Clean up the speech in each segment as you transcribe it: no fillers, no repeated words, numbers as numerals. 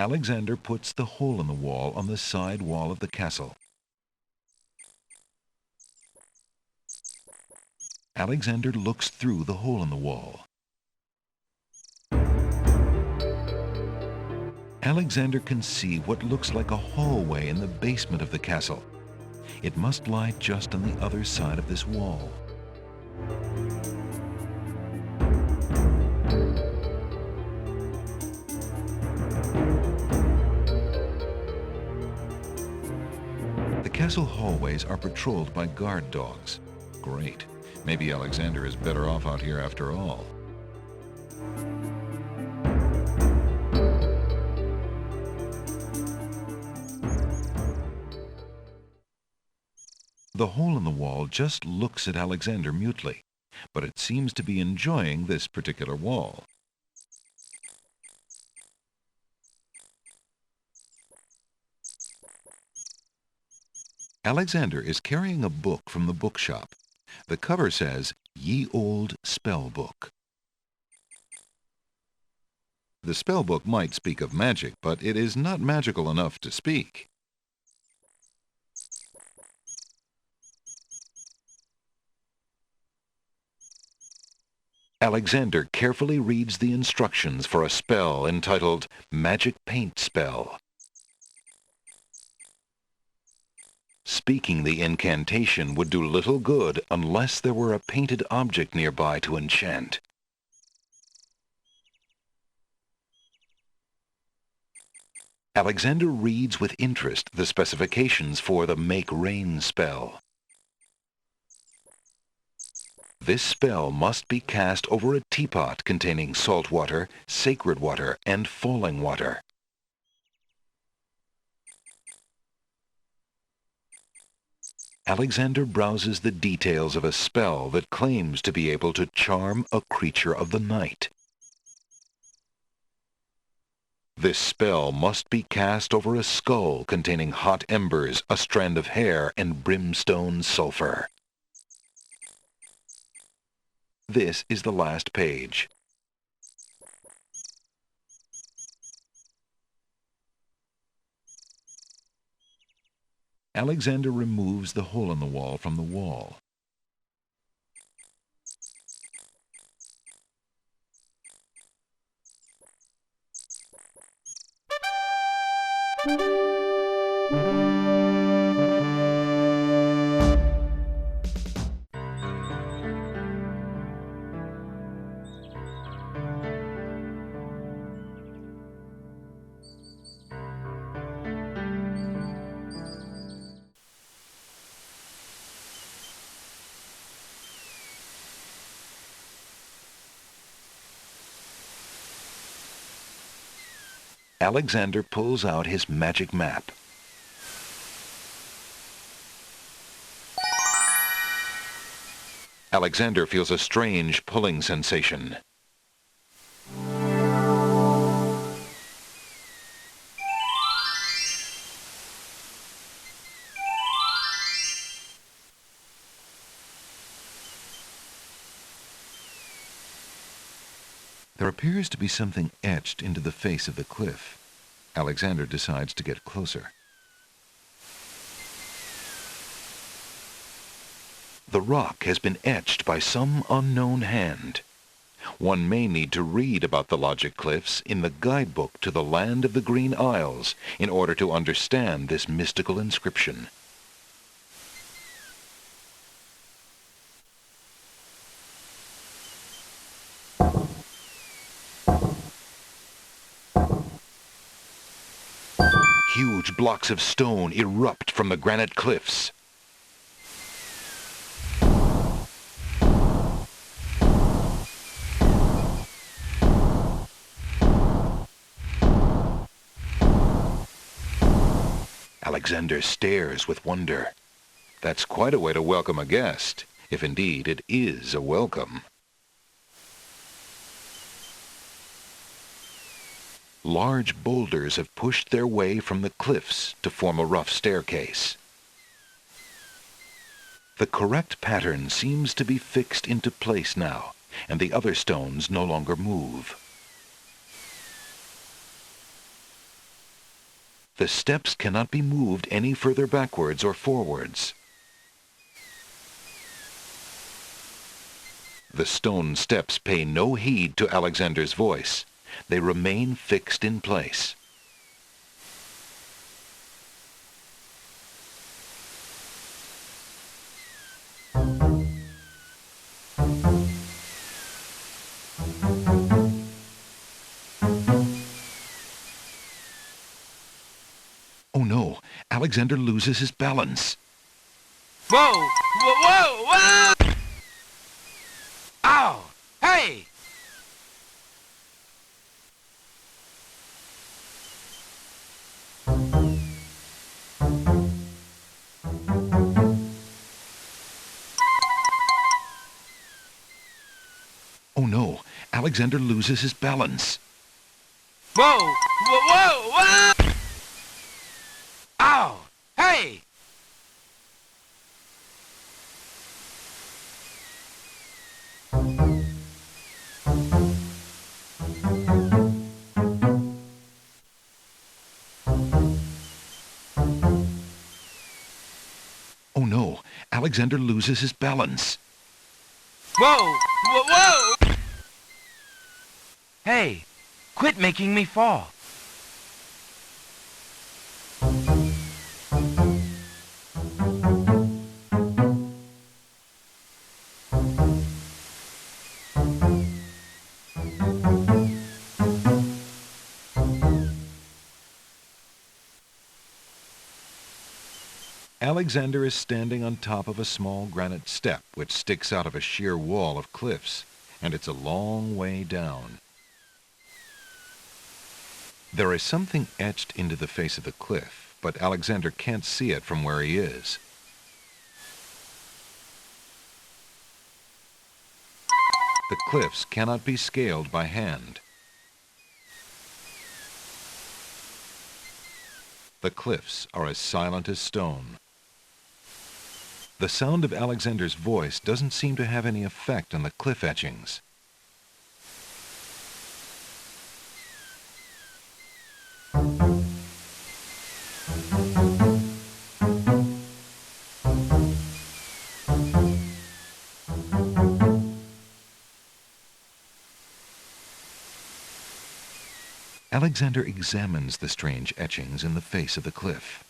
Alexander puts the hole in the wall on the side wall of the castle. Alexander looks through the hole in the wall. Alexander can see what looks like a hallway in the basement of the castle. It must lie just on the other side of this wall. The castle hallways are patrolled by guard dogs. Great. Maybe Alexander is better off out here after all. The hole in the wall just looks at Alexander mutely, but it seems to be enjoying this particular wall. Alexander is carrying a book from the bookshop. The cover says, "Ye Olde Spell Book." The spell book might speak of magic, but it is not magical enough to speak. Alexander carefully reads the instructions for a spell entitled Magic Paint Spell. Speaking the incantation would do little good unless there were a painted object nearby to enchant. Alexander reads with interest the specifications for the Make Rain spell. This spell must be cast over a teapot containing salt water, sacred water, and falling water. Alexander browses the details of a spell that claims to be able to charm a creature of the night. This spell must be cast over a skull containing hot embers, a strand of hair, and brimstone sulfur. This is the last page. Alexander removes the hole in the wall from the wall. Alexander pulls out his magic map. Alexander feels a strange pulling sensation. There appears to be something etched into the face of the cliff. Alexander decides to get closer. The rock has been etched by some unknown hand. One may need to read about the Logic Cliffs in the guidebook to the Land of the Green Isles in order to understand this mystical inscription. Huge blocks of stone erupt from the granite cliffs. Alexander stares with wonder. That's quite a way to welcome a guest, if indeed it is a welcome. Large boulders have pushed their way from the cliffs to form a rough staircase. The correct pattern seems to be fixed into place now, and the other stones no longer move. The steps cannot be moved any further backwards or forwards. The stone steps pay no heed to Alexander's voice. They remain fixed in place. Oh no, Alexander loses his balance. Whoa! Whoa! Whoa! Whoa! Ow! Hey! Oh no, Alexander loses his balance. Whoa! Whoa! Whoa! Whoa! Ow! Hey! Oh no, Alexander loses his balance. Whoa! Whoa! Whoa! Hey! Quit making me fall. Alexander is standing on top of a small granite step which sticks out of a sheer wall of cliffs, and it's a long way down. There is something etched into the face of the cliff, but Alexander can't see it from where he is. The cliffs cannot be scaled by hand. The cliffs are as silent as stone. The sound of Alexander's voice doesn't seem to have any effect on the cliff etchings. Alexander examines the strange etchings in the face of the cliff.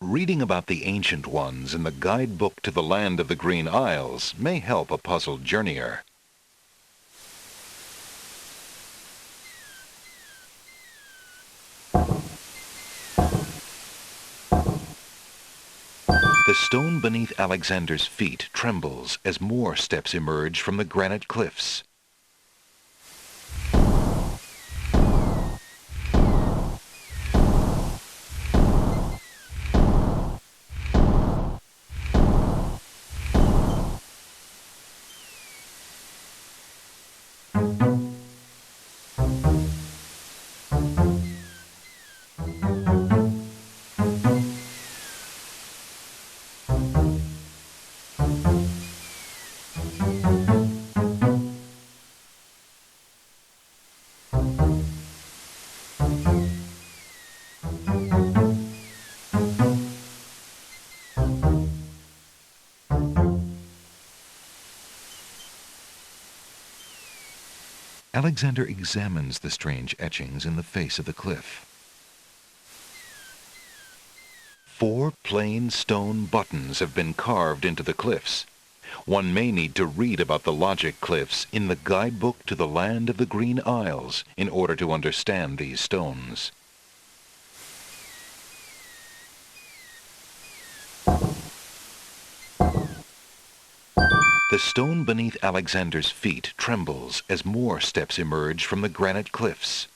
Reading about the ancient ones in the guidebook to the land of the Green Isles may help a puzzled journeyer. The stone beneath Alexander's feet trembles as more steps emerge from the granite cliffs. Alexander examines the strange etchings in the face of the cliff. 4 plain stone buttons have been carved into the cliffs. One may need to read about the logic cliffs in the guidebook to the land of the Green Isles in order to understand these stones. The stone beneath Alexander's feet trembles as more steps emerge from the granite cliffs.